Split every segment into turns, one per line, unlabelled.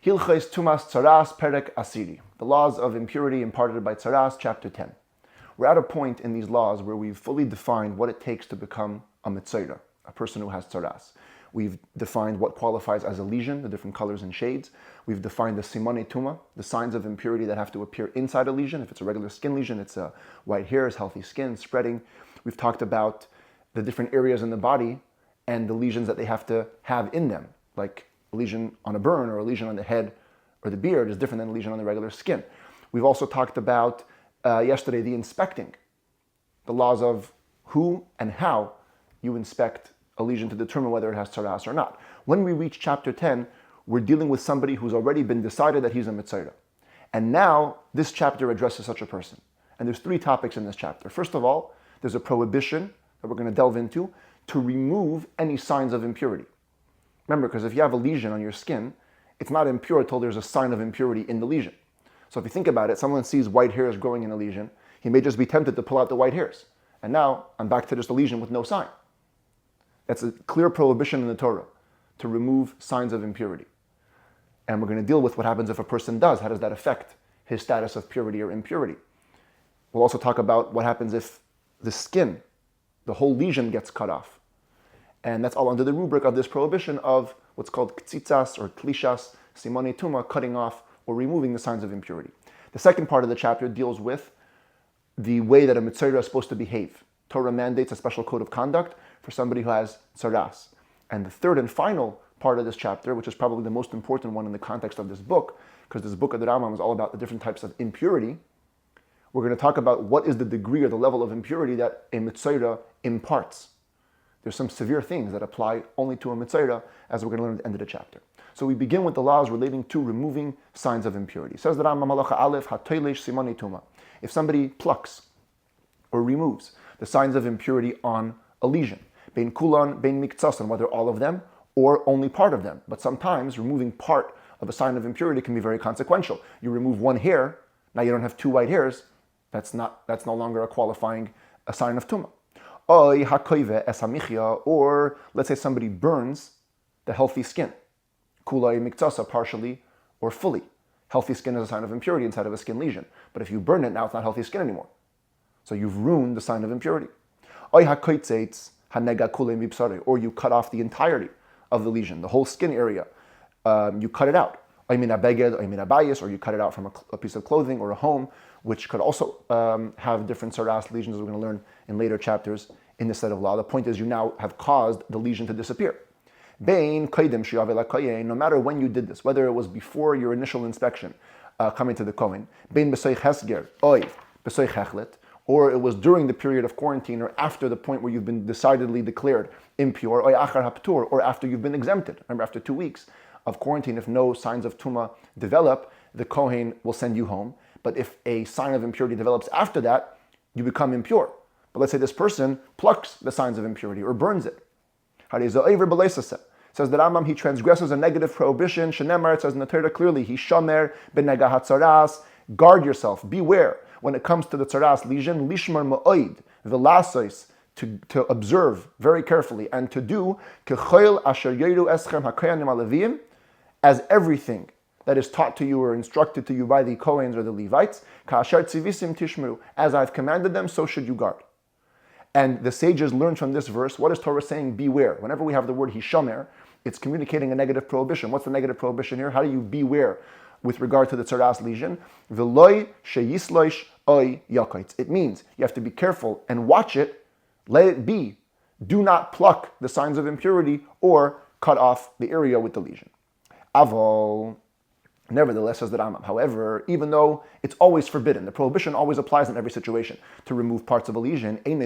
Hilchos Tumas Tzaraas Perek Asiri, the laws of impurity imparted by Tzaraas, chapter 10. We're at a point in these laws where we've fully defined what it takes to become a Mitzayra, a person who has Tzaraas. We've defined what qualifies as a lesion, the different colors and shades. We've defined the Simone Tuma, the signs of impurity that have to appear inside a lesion. If it's a regular skin lesion, it's white hairs, healthy skin, spreading. We've talked about the different areas in the body and the lesions that they have to have in them, like a lesion on a burn or a lesion on the head or the beard is different than a lesion on the regular skin. We've also talked about yesterday the inspecting, the laws of who and how you inspect a lesion to determine whether it has tzaraas or not. When we reach chapter 10, we're dealing with somebody who's already been decided that he's a mitzayra. And now this chapter addresses such a person. And there's three topics in this chapter. First of all, there's a prohibition that we're going to delve into to remove any signs of impurity. Remember, because if you have a lesion on your skin, it's not impure until there's a sign of impurity in the lesion. So if you think about it, someone sees white hairs growing in a lesion, he may just be tempted to pull out the white hairs. And now I'm back to just a lesion with no sign. That's a clear prohibition in the Torah, to remove signs of impurity. And we're going to deal with what happens if a person does. How does that affect his status of purity or impurity? We'll also talk about what happens if the skin, the whole lesion gets cut off. And that's all under the rubric of this prohibition of what's called ktsitzas or tlishas, simone tuma, cutting off or removing the signs of impurity. The second part of the chapter deals with the way that a mitzayra is supposed to behave. Torah mandates a special code of conduct for somebody who has tzaraas. And the third and final part of this chapter, which is probably the most important one in the context of this book, because this book of the Rambam is all about the different types of impurity, we're going to talk about what is the degree or the level of impurity that a mitzayra imparts. There's some severe things that apply only to a mitzayra, as we're going to learn at the end of the chapter. So we begin with the laws relating to removing signs of impurity. Says the Rambam, Halacha Aleph, Hatoilish Simone Tuma. If somebody plucks or removes the signs of impurity on a lesion, bein kulan, bein miktsasan, whether all of them or only part of them. But sometimes removing part of a sign of impurity can be very consequential. You remove one hair, now you don't have two white hairs. That's no longer a qualifying a sign of tuma. Or let's say somebody burns the healthy skin, kulai miktasa, partially or fully. Healthy skin is a sign of impurity inside of a skin lesion. But if you burn it, now it's not healthy skin anymore. So you've ruined the sign of impurity. Or you cut off the entirety of the lesion, the whole skin area. You cut it out. Or you cut it out from a piece of clothing or a home, which could also have different tzaraas lesions, as we're going to learn in later chapters in this set of law. The point is you now have caused the lesion to disappear. No matter when you did this, whether it was before your initial inspection coming to the Kohen, or it was during the period of quarantine or after the point where you've been decidedly declared impure, or after you've been exempted. Remember, after 2 weeks of quarantine, if no signs of tuma develop, the Kohen will send you home. But if a sign of impurity develops after that, you become impure. But let's say this person plucks the signs of impurity or burns it. Says the Rambam, he transgresses a negative prohibition. Shenemar, it says in the Torah clearly, he shomer b'negahat tzaraas. Guard yourself, beware when it comes to the tzaraas lesion. Lishmar ma'oid v'lasos, to observe very carefully and to do k'choil asher yoru eschem hakoyanim alevim, as everything that is taught to you or instructed to you by the Kohanes or the Levites, ka'asher tzivisim tishmeru, as I've commanded them, so should you guard. And the sages learned from this verse, what is Torah saying? Beware. Whenever we have the word hishomer, it's communicating a negative prohibition. What's the negative prohibition here? How do you beware with regard to the tzaraas lesion? V'loi sheyisloish oy yakoitz. It means you have to be careful and watch it, let it be. Do not pluck the signs of impurity or cut off the area with the lesion. Avol. Nevertheless, says the Rambam, however, even though it's always forbidden, the prohibition always applies in every situation to remove parts of a lesion, you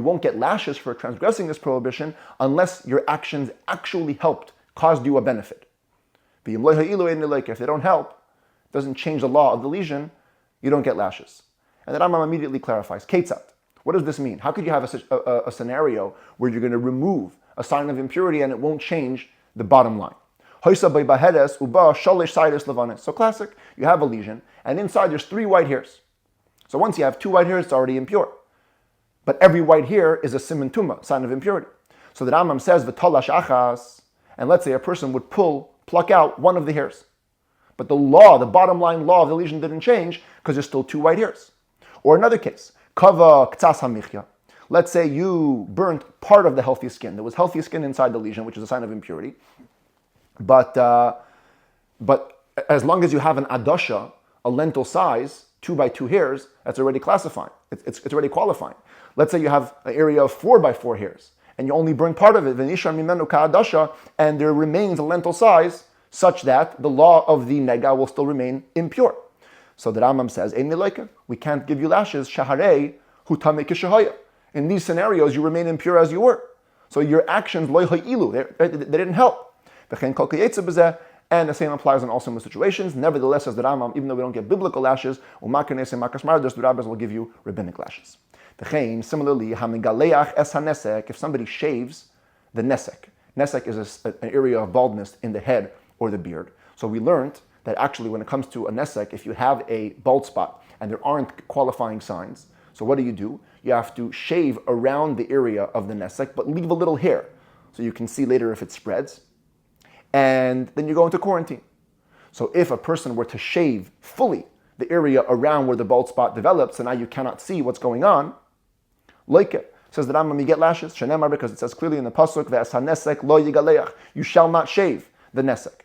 won't get lashes for transgressing this prohibition unless your actions actually helped, caused you a benefit. If they don't help, doesn't change the law of the lesion, you don't get lashes. And the Rambam immediately clarifies, Ketzat, what does this mean? How could you have a scenario where you're going to remove a sign of impurity and it won't change the bottom line? So classic, you have a lesion, and inside there's 3 white hairs. So once you have 2 white hairs, it's already impure. But every white hair is a siman tuma, sign of impurity. So the Rambam says, v'tolash achas, and let's say a person would pull pluck out one of the hairs. But the law, the bottom line law of the lesion didn't change because there's still 2 white hairs. Or another case, kava ktsas hamichya. Let's say you burnt part of the healthy skin. There was healthy skin inside the lesion, which is a sign of impurity. But as long as you have an adasha, a lentil size, 2 by 2 hairs, that's already classifying. It's already qualifying. Let's say you have an area of 4 by 4 hairs, and you only burn part of it, and there remains a lentil size such that the law of the nega will still remain impure. So the Rambam says, we can't give you lashes, shaharei hutame kishahaya. In these scenarios, you remain impure as you were. So your actions, they didn't help. And the same applies in all similar situations. Nevertheless, as the Rambam, even though we don't get biblical lashes, the rabbis will give you rabbinic lashes. Similarly, if somebody shaves the nesek. Nesek is an area of baldness in the head or the beard. So we learned that actually when it comes to a nesek, if you have a bald spot and there aren't qualifying signs, so what do? You have to shave around the area of the nesek, but leave a little hair so you can see later if it spreads. And then you go into quarantine. So if a person were to shave fully the area around where the bald spot develops, so now you cannot see what's going on, like it. Says the Rambam, you get lashes, shenemar, because it says clearly in the pasuk, ve'as hanesek lo yigaleach, you shall not shave the nesek.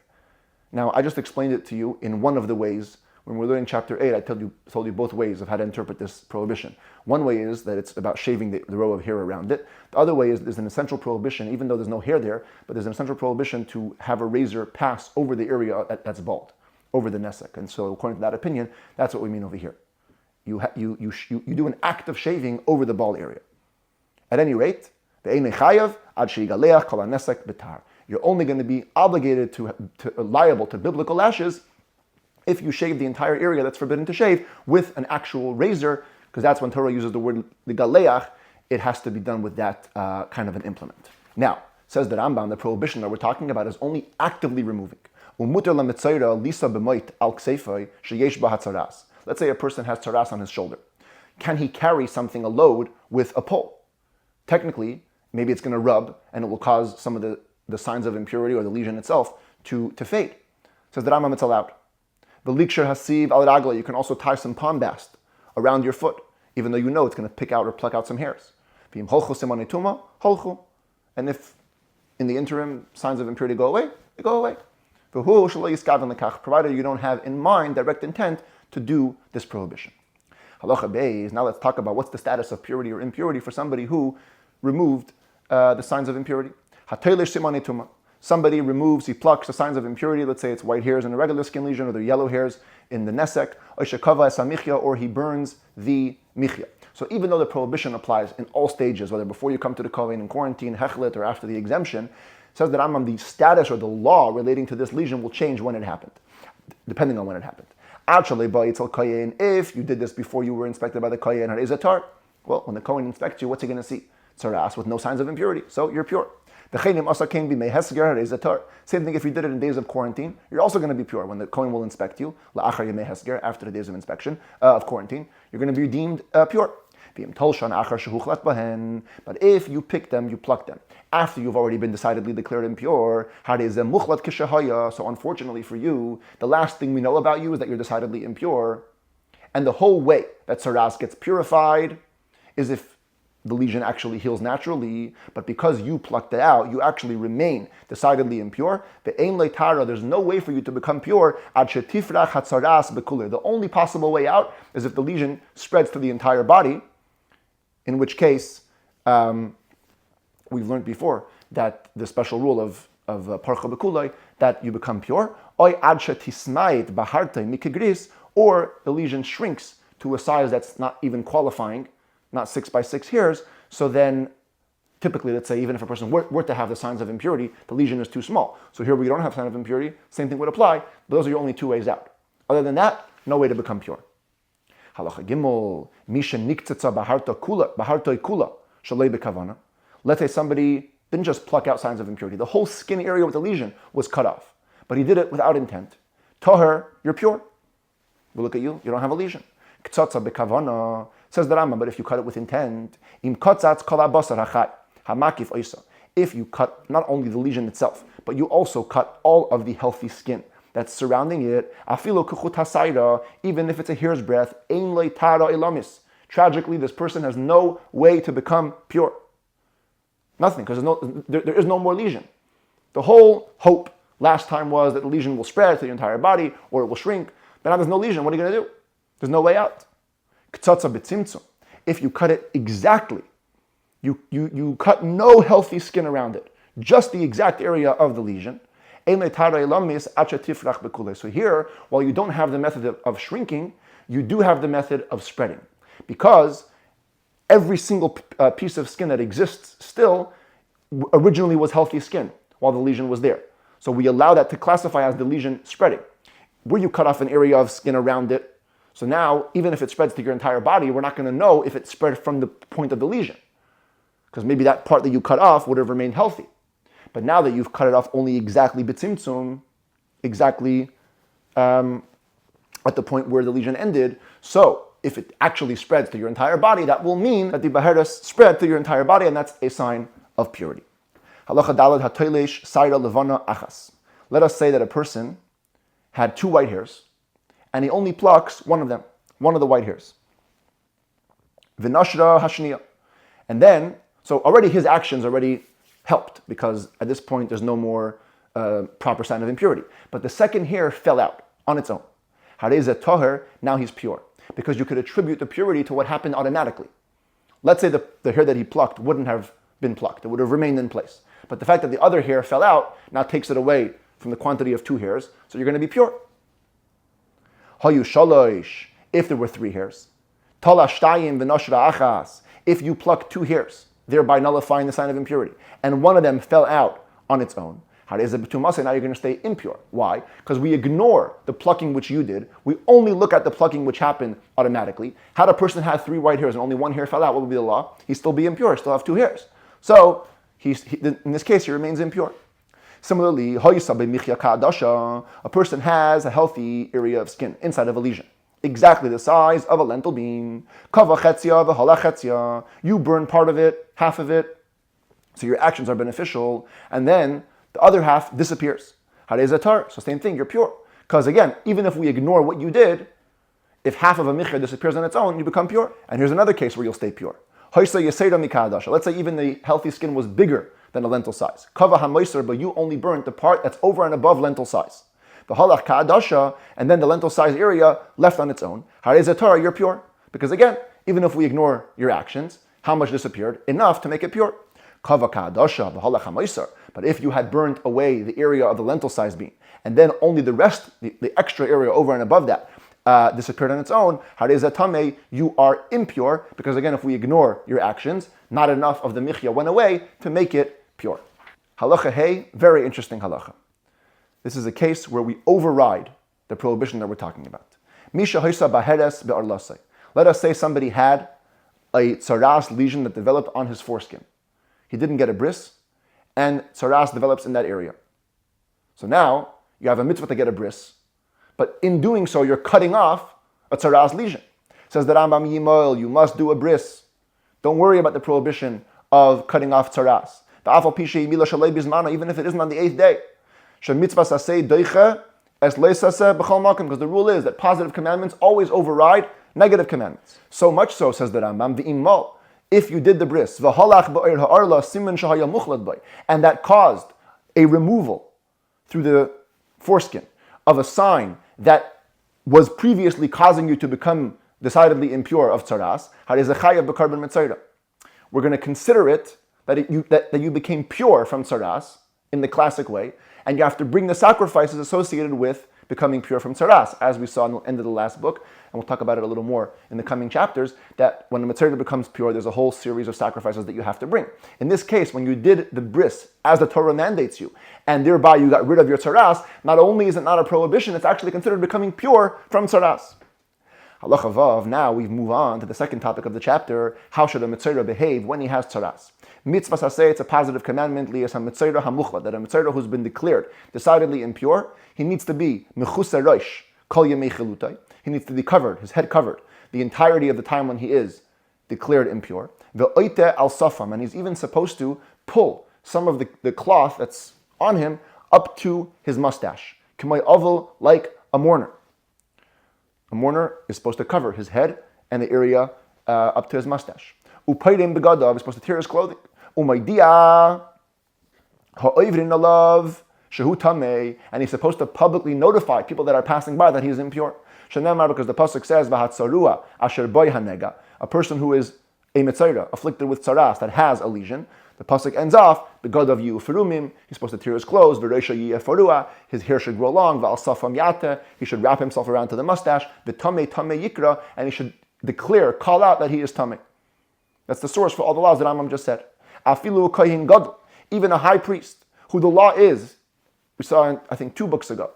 Now, I just explained it to you in one of the ways. When we're learning chapter 8, I told you both ways of how to interpret this prohibition. One way is that it's about shaving the row of hair around it. The other way is there's an essential prohibition, even though there's no hair there, but there's an essential prohibition to have a razor pass over the area that's bald, over the nesek. And so according to that opinion, that's what we mean over here. You do an act of shaving over the bald area. At any rate, you're only going to be obligated liable to biblical lashes if you shave the entire area that's forbidden to shave with an actual razor, because that's when Torah uses the word ligaleach, it has to be done with that kind of an implement. Now, says the Rambam, the prohibition that we're talking about is only actively removing. Let's say a person has tzaraas on his shoulder. Can he carry something, a load, with a pole? Technically, maybe it's going to rub and it will cause some of the signs of impurity or the lesion itself to fade. Says the Rambam, it's allowed. The Lipskier hasiv al ragla, you can also tie some palm bast around your foot, even though you know it's going to pick out or pluck out some hairs. And if in the interim signs of impurity go away, they go away. Provided you don't have in mind direct intent to do this prohibition. Halacha beis, now let's talk about what's the status of purity or impurity for somebody who removed the signs of impurity. Somebody removes, he plucks the signs of impurity, let's say it's white hairs in a regular skin lesion or the yellow hairs in the nesek, or he burns the michya. So even though the prohibition applies in all stages, whether before you come to the kohen in quarantine, hechlet, or after the exemption, says that Rambam, the status or the law relating to this lesion will change when it happened, depending on when it happened. If you did this before you were inspected by the kohen, well, when the kohen inspects you, what's he going to see? Tzaraas with no signs of impurity, so you're pure. Same thing if you did it in days of quarantine, you're also going to be pure when the kohen will inspect you, after the days of inspection, of quarantine, you're going to be deemed pure. But if you pick them, you pluck them, after you've already been decidedly declared impure, so unfortunately for you, the last thing we know about you is that you're decidedly impure, and the whole way that Tzaraas gets purified is if the lesion actually heals naturally, but because you plucked it out, you actually remain decidedly impure. There's no way for you to become pure. The only possible way out is if the lesion spreads to the entire body, in which case, we've learned before that the special rule of parcha bekulai, that you become pure, or the lesion shrinks to a size that's not even qualifying, not 6 by 6 hairs, so then typically, let's say, even if a person were to have the signs of impurity, the lesion is too small. So here we don't have signs of impurity, same thing would apply, but those are your only 2 ways out. Other than that, no way to become pure. Halacha gimel, misha niktzatza bahartoi kula, shalei bekavana. Let's say somebody didn't just pluck out signs of impurity, the whole skin area with the lesion was cut off, but he did it without intent. Toher, you're pure. We look at you, you don't have a lesion. Ktsatza bekavana, says the Rambam, but if you cut it with intent, im kotzatz kol habasar hachai, hamakif oisa. If you cut not only the lesion itself, but you also cut all of the healthy skin that's surrounding it. Afilo kuchut hasayda, even if it's a hair's breadth, ein lo tara ilamis. Tragically, this person has no way to become pure. Nothing, because there is no more lesion. The whole hope last time was that the lesion will spread to the entire body or it will shrink. But now there's no lesion. What are you going to do? There's no way out. Ktsatsa b'tzimtzum. If you cut it exactly, you cut no healthy skin around it, just the exact area of the lesion. So here, while you don't have the method of shrinking, you do have the method of spreading. Because every single piece of skin that exists still originally was healthy skin while the lesion was there. So we allow that to classify as the lesion spreading. Where you cut off an area of skin around it, so now, even if it spreads to your entire body, we're not going to know if it spread from the point of the lesion. Because maybe that part that you cut off would have remained healthy. But now that you've cut it off only exactly b'tzimtzum, exactly at the point where the lesion ended, so if it actually spreads to your entire body, that will mean that the baheres spread to your entire body, and that's a sign of purity. Halacha daled hatoilesh sayra levana achas. Let us say that a person had 2 white hairs, and he only plucks one of them, one of the white hairs. V'nashra hashniya. And then, so already his actions already helped, because at this point there's no more proper sign of impurity. But the second hair fell out on its own. Hareze toher, now he's pure. Because you could attribute the purity to what happened automatically. Let's say the hair that he plucked wouldn't have been plucked. It would have remained in place. But the fact that the other hair fell out now takes it away from the quantity of 2 hairs, so you're going to be pure. Hayu shalosh, if there were 3 hairs. Tala shtayim v'noshra achas, if you pluck 2 hairs, thereby nullifying the sign of impurity, and one of them fell out on its own. Hareze b'tumase, now you're going to stay impure. Why? Because we ignore the plucking which you did. We only look at the plucking which happened automatically. Had a person had 3 white hairs and only 1 hair fell out, what would be the law? He'd still be impure, he'd still have 2 hairs. So, in this case, he remains impure. Similarly, a person has a healthy area of skin inside of a lesion, exactly the size of a lentil bean. You burn part of it, half of it, so your actions are beneficial, and then the other half disappears. So same thing, you're pure. Because again, even if we ignore what you did, if half of a michya disappears on its own, you become pure. And here's another case where you'll stay pure. Let's say even the healthy skin was bigger than a lentil size. But you only burnt the part that's over and above lentil size. And then the lentil size area left on its own. You're pure. Because again, even if we ignore your actions, how much disappeared? Enough to make it pure. But if you had burnt away the area of the lentil size bean, and then only the rest, the extra area over and above that, disappeared on its own, you are impure, because again, if we ignore your actions, not enough of the michya went away to make it pure. Halacha hey, very interesting halacha. This is a case where we override the prohibition that we're talking about. Misha hoisa baheres be'arlasai. Let us say somebody had a tzaraas lesion that developed on his foreskin. He didn't get a bris, and tzaraas develops in that area. So now, you have a mitzvah to get a bris, but in doing so, you're cutting off a tzaraas lesion. Says the Rambam Yimol, you must do a bris. Don't worry about the prohibition of cutting off tzaraas. Even if it isn't on the 8th day. Because the rule is that positive commandments always override negative commandments. So much so, says the Rambam, if you did the bris, and that caused a removal through the foreskin of a sign that was previously causing you to become decidedly impure of tzaraas, we're going to consider it that you became pure from tzaraas in the classic way, and you have to bring the sacrifices associated with becoming pure from tzaraas, as we saw in the end of the last book, and we'll talk about it a little more in the coming chapters, that when the Mitzvah becomes pure, there's a whole series of sacrifices that you have to bring. In this case, when you did the bris, as the Torah mandates you, and thereby you got rid of your tzaraas, not only is it not a prohibition, it's actually considered becoming pure from tzaraas. Halacha vav, now we move on to the second topic of the chapter. How should a Mitzvah behave when he has tzaraas? Mitzvah saseh, it's a positive commandment, liyas ha-mitzvah ha-muchla, that a mitzvah who's been declared decidedly impure, he needs to be mechusar rosh, kol yemei chilutai. He needs to be covered, his head covered, the entirety of the time when he is declared impure. Ve'oite al safam, and he's even supposed to pull some of the cloth that's on him up to his mustache. K'may oval, like a mourner. A mourner is supposed to cover his head and the area up to his mustache. Upaydim begadav is supposed to tear his clothing. Umaydia ha'oivrin alav shehu tamei, and he's supposed to publicly notify people that are passing by that he is impure. Shenemar, because the pasuk says v'hatzarua asher boy hanega, a person who is a mitzayra, afflicted with tzaraas, that has a lesion. The pasuk ends off, begadav yiuferumim, he's supposed to tear his clothes, v'reisha yiyefarua, his hair should grow long, v'al safam yate, he should wrap himself around to the mustache, v'tamei tamei yikra, and he should declare, call out that he is tamei. That's the source for all the laws that Rambam just said. Afilu kohen gadol, even a high priest, who the law is, we saw in, I think 2 books ago,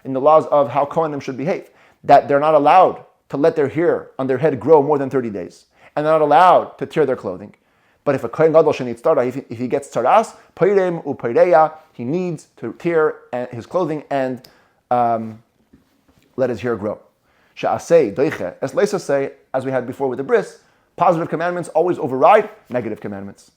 in the laws of how kohenim should behave, that they're not allowed to let their hair on their head grow more than 30 days, and they're not allowed to tear their clothing. But if a kohen gadol shenit tzara, if he gets tzaraas, poirem upoireya, he needs to tear his clothing and let his hair grow. She'asei doiche, as Leisa say, as we had before with the bris, positive commandments always override negative commandments.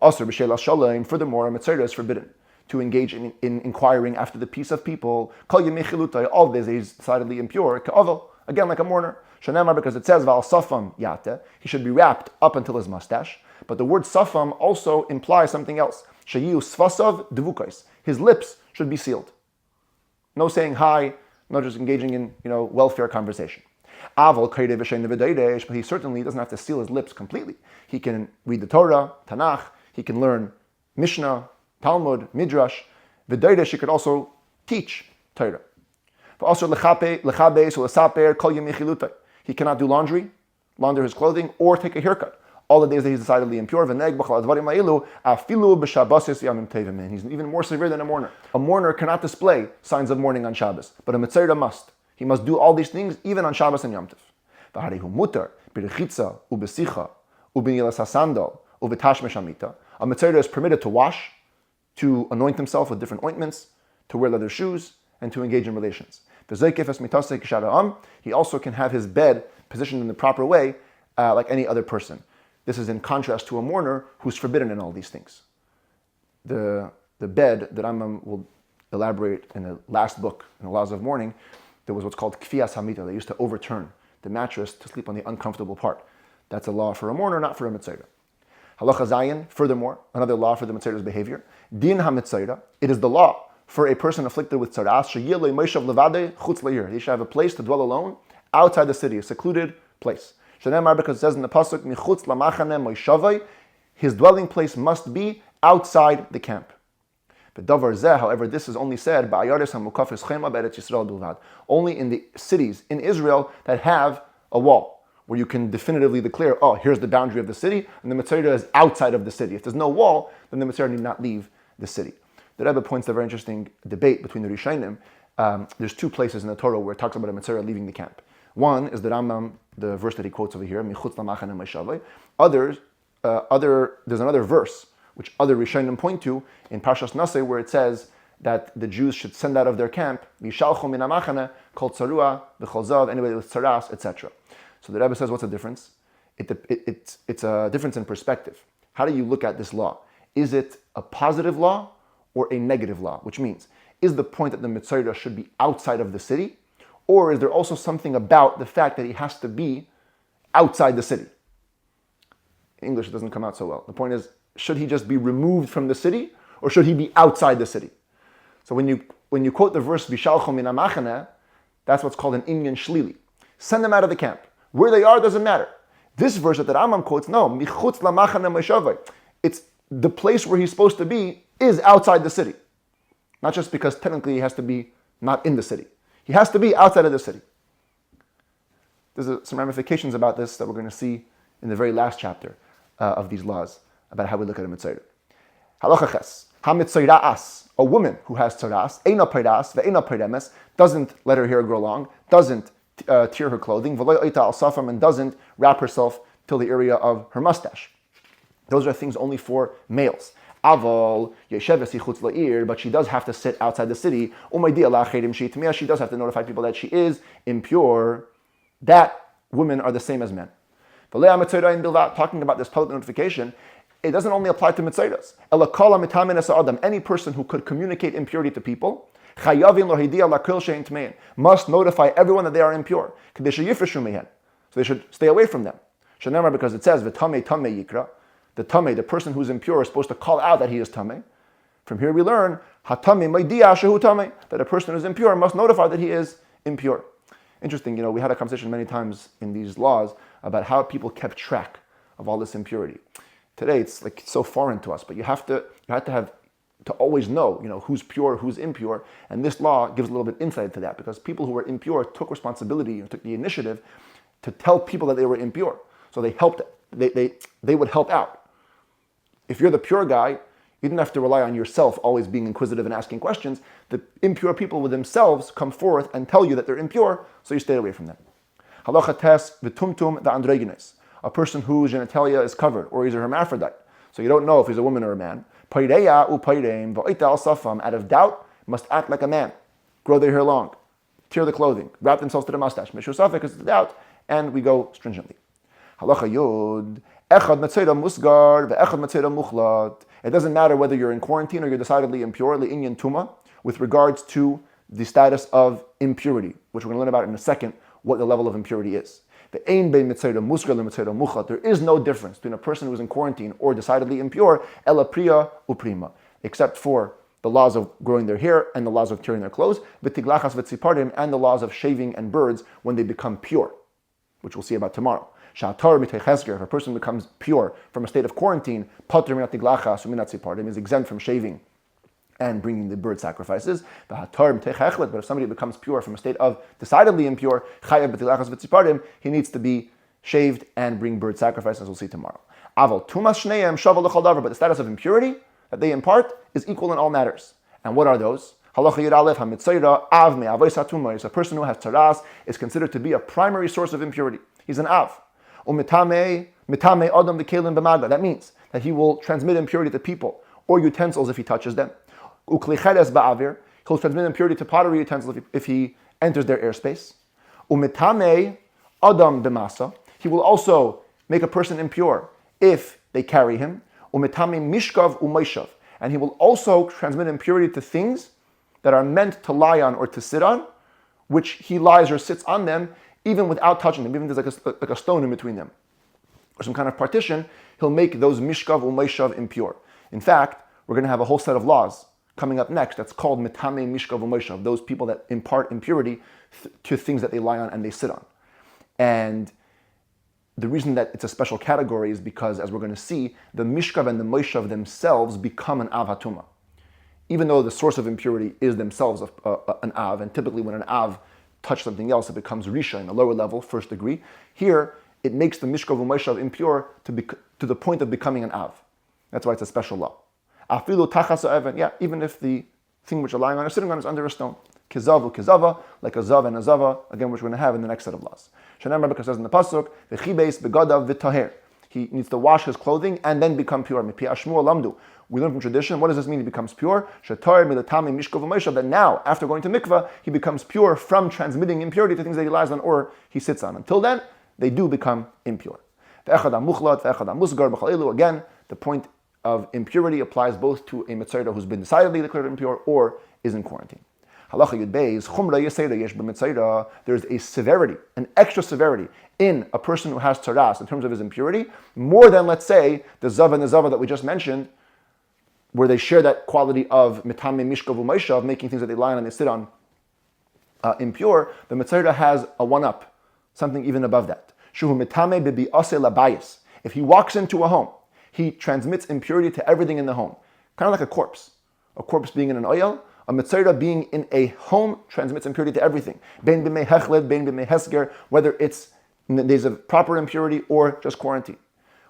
Also, furthermore, a mitzvah is forbidden to engage in inquiring after the peace of people. All days he's decidedly impure. Again, like a mourner. Because it says, safam yate, he should be wrapped up until his mustache. But the word safam also implies something else. Sfasav devukais. His lips should be sealed. No saying hi, no just engaging in welfare conversation. But he certainly doesn't have to seal his lips completely. He can read the Torah, Tanakh, he can learn Mishnah, Talmud, Midrash. V'dayde, she could also teach Torah. But also he cannot do laundry, launder his clothing, or take a haircut. All the days that he's decidedly impure. He's even more severe than a mourner. A mourner cannot display signs of mourning on Shabbos, but a mitzvah must. He must do all these things even on Shabbos and Yom Tov. A mitzvah is permitted to wash, to anoint himself with different ointments, to wear leather shoes, and to engage in relations. He also can have his bed positioned in the proper way, like any other person. This is in contrast to a mourner who's forbidden in all these things. The bed that Rambam will elaborate in the last book, in the Laws of Mourning, there was what's called kfiyas hamita. They used to overturn the mattress to sleep on the uncomfortable part. That's a law for a mourner, not for a mitzvah. Halacha zayin, furthermore, another law for the mitzvah's behavior. Din ha-mitzvah, it is the law for a person afflicted with tzaraas, he should have a place to dwell alone outside the city, a secluded place. Because it says in the pasuk, michutz lamachane moishavai, his dwelling place must be outside the camp. But davar zeh, however, this is only said by ayaris hamukafis chema be'eretz Yisrael bilvad, only in the cities in Israel that have a wall, where you can definitively declare, here's the boundary of the city, and the mitzvah is outside of the city. If there's no wall, then the mitzvah need not leave the city. The Rebbe points to a very interesting debate between the Rishonim. There's 2 places in the Torah where it talks about a mitzvah leaving the camp. One is the Rambam, the verse that he quotes over here, Michutz lamachane moishavai. There's another verse which other Rishonim point to in Parshas Naseh, where it says that the Jews should send out of their camp, Yishalchu min hamachane, kol tzarua, v'chol zav, anybody with tzaraas, etc. So the Rebbe says, what's the difference? It's a difference in perspective. How do you look at this law? Is it a positive law or a negative law? Which means, is the point that the mitzvah should be outside of the city, or is there also something about the fact that he has to be outside the city? In English, it doesn't come out so well. The point is, should he just be removed from the city, or should he be outside the city? So when you quote the verse, Vishalcho min hamachane, that's what's called an inyan shlili. Send them out of the camp. Where they are doesn't matter. This verse that the Rambam quotes, no, michutz lamachane moishavai. It's the place where he's supposed to be is outside the city. Not just because technically he has to be not in the city. He has to be outside of the city. There's some ramifications about this that we're going to see in the very last chapter of these laws about how we look at a mitzvah. Halacha ches. Ha-mitzvah'as, a woman who has tzaraas, eina peiras ve'eina peiremes, doesn't let her hair grow long, doesn't tear her clothing, v'lo oita al safam, and doesn't wrap herself till the area of her mustache. Those are things only for males. Aval yesheves yichutz la'ir, but she does have to sit outside the city. She does have to notify people that she is impure. That women are the same as men. Talking about this public notification, it doesn't only apply to mitzaydas. Ela kol ha'mitamin es ha'adam, any person who could communicate impurity to people, chayavin lo hidia lakil she'en tmein, must notify everyone that they are impure. Kadesh yifreshu mehen, so they should stay away from them. Shenemar, because it says v'tamei tamei yikra, the tamei, the person who's impure, is supposed to call out that he is tamei. From here we learn hatamei maidia shehu tamei, that a person who's impure must notify that he is impure. Interesting, we had a conversation many times in these laws about how people kept track of all this impurity. Today it's like so foreign to us, but you have to always know, who's pure, who's impure, and this law gives a little bit insight to that, because people who were impure took responsibility and took the initiative to tell people that they were impure. So they helped. They would help out. If you're the pure guy, you didn't have to rely on yourself always being inquisitive and asking questions. The impure people with themselves come forth and tell you that they're impure, so you stay away from them. Halacha tes v'tumtum the androgynes, a person whose genitalia is covered, or he's a hermaphrodite, so you don't know if he's a woman or a man. Paireya upaireim v'oita al safam, out of doubt, must act like a man, grow their hair long, tear the clothing, wrap themselves to the mustache. Mishur safek, because it's doubt, and we go stringently. Halacha yod echad metzera musgar ve'echad metzera muchlat. It doesn't matter whether you're in quarantine or you're decidedly impure, li'inyan tuma, with regards to the status of impurity, which we're going to learn about in a second, what the level of impurity is. There is no difference between a person who is in quarantine or decidedly impure, ela priya uprima, except for the laws of growing their hair and the laws of tearing their clothes, v'tiglachas v'tzipardim, and the laws of shaving and birds when they become pure, which we'll see about tomorrow. Shatar mitechesger, if a person becomes pure from a state of quarantine, pater minat tiglachas u'minat tzipardim, is exempt from shaving and bringing the bird sacrifices. But if somebody becomes pure from a state of decidedly impure, he needs to be shaved and bring bird sacrifices, as we'll see tomorrow. But the status of impurity that they impart is equal in all matters. And what are those? A person who has tzaraas is considered to be a primary source of impurity. He's an av. That means that he will transmit impurity to people or utensils if he touches them. He'll transmit impurity to pottery utensils if he enters their airspace. He will also make a person impure if they carry him. And he will also transmit impurity to things that are meant to lie on or to sit on, which he lies or sits on them even without touching them, even if there's like a stone in between them or some kind of partition. He'll make those mishkav u'meishav impure. In fact, we're going to have a whole set of laws coming up next that's called mitame mishkav u'meishav, those people that impart impurity to things that they lie on and they sit on. And the reason that it's a special category is because, as we're going to see, the mishkav and the meishav themselves become an av hatuma. Even though the source of impurity is themselves an av, and typically when an av touches something else, it becomes risha in a lower level, first degree. Here, it makes the mishkav u'meishav impure to the point of becoming an av. That's why it's a special law. Afilu tachas ha'even, even if the thing which you're lying on or sitting on is under a stone. Kizav u'kizava, like a zav and a zava, again, which we're going to have in the next set of laws. Shanam Rabbi says in the pasuk, v'chibeis begadav v'taher. He needs to wash his clothing and then become pure. We learn from tradition, what does this mean he becomes pure? That now, after going to mikvah, he becomes pure from transmitting impurity to things that he lies on or he sits on. Until then, they do become impure. Again, the point of impurity applies both to a mitzayda who's been decidedly declared impure or is in quarantine. There's a severity, an extra severity in a person who has tzaraas in terms of his impurity, more than, let's say, the zav and the zava that we just mentioned, where they share that quality of mitame mishkav u'meishav, of making things that they lie on and they sit on impure. The mitzayda has a one-up, something even above that. Shuhu mitame bibi ase labayis. If he walks into a home, he transmits impurity to everything in the home, kind of like a corpse being in an oil. A mitzayda being in a home transmits impurity to everything. Ben b'mei hechled, ben b'mei hesger, whether it's in the days of proper impurity or just quarantine.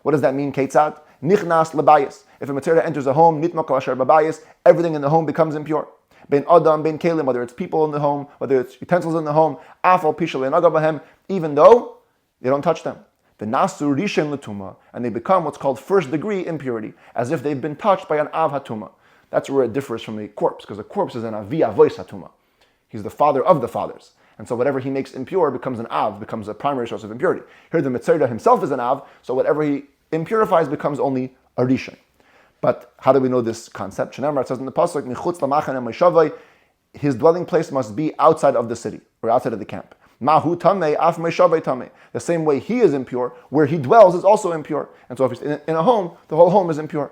What does that mean, Ketzad? Nichnas labayis. If a mitzayda enters a home, nitmak asher babayis, everything in the home becomes impure. Ben adam, ben kelim, whether it's people in the home, whether it's utensils in the home, afal pishal enagabahem, even though they don't touch them. The nasu rishen l'tuma, and they become what's called first degree impurity, as if they've been touched by an av hatuma. That's where it differs from a corpse, because a corpse is an avi avois hatuma. He's the father of the fathers. And so whatever he makes impure becomes an av, becomes a primary source of impurity. Here the mitzayda himself is an av, so whatever he impurifies becomes only a rishon. But how do we know this concept? It says in the pasuk, "Michutz lamachane meishavai," his dwelling place must be outside of the city or outside of the camp. Mahu tamei af meishavai tamei. The same way he is impure, where he dwells is also impure. And so if he's in a home, the whole home is impure.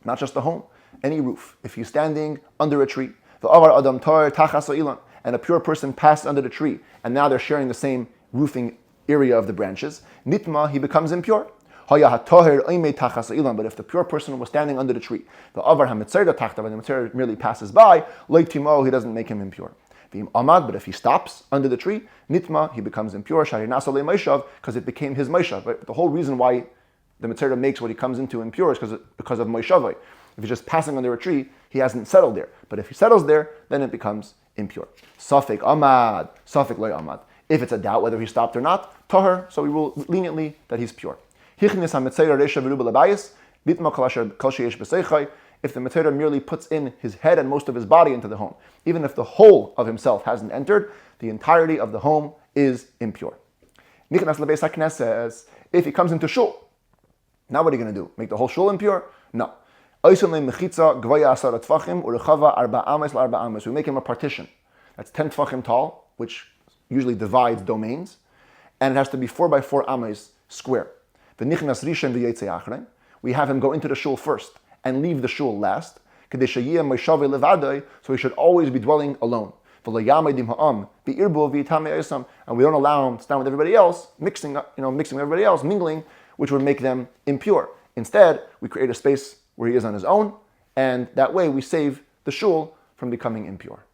Not just the home, any roof. If he's standing under a tree, and a pure person passed under the tree, and now they're sharing the same roofing area of the branches, nitma, he becomes impure. But if the pure person was standing under the tree, the Mitzvah merely passes by, he doesn't make him impure. But if he stops under the tree, nitma, he becomes impure, because it became his Moshav. Right? The whole reason why the Mitzvah makes what he comes into impure is because of Moshavai. If he's just passing under a tree, he hasn't settled there. But if he settles there, then it becomes impure. Safek amad, safek loy amad. If it's a doubt whether he stopped or not, tahar, so we rule leniently that he's pure. If the Mitzvah merely puts in his head and most of his body into the home, even if the whole of himself hasn't entered, the entirety of the home is impure. If he comes into shul, now what are you going to do? Make the whole shul impure? No. We make him a partition. That's 10 tfachim tall, which usually divides domains, and it has to be 4 by 4 ames square. We have him go into the shul first and leave the shul last, so he should always be dwelling alone. And we don't allow him to stand with everybody else, mixing with everybody else, mingling, which would make them impure. Instead, we create a space where he is on his own, and that way we save the shul from becoming impure.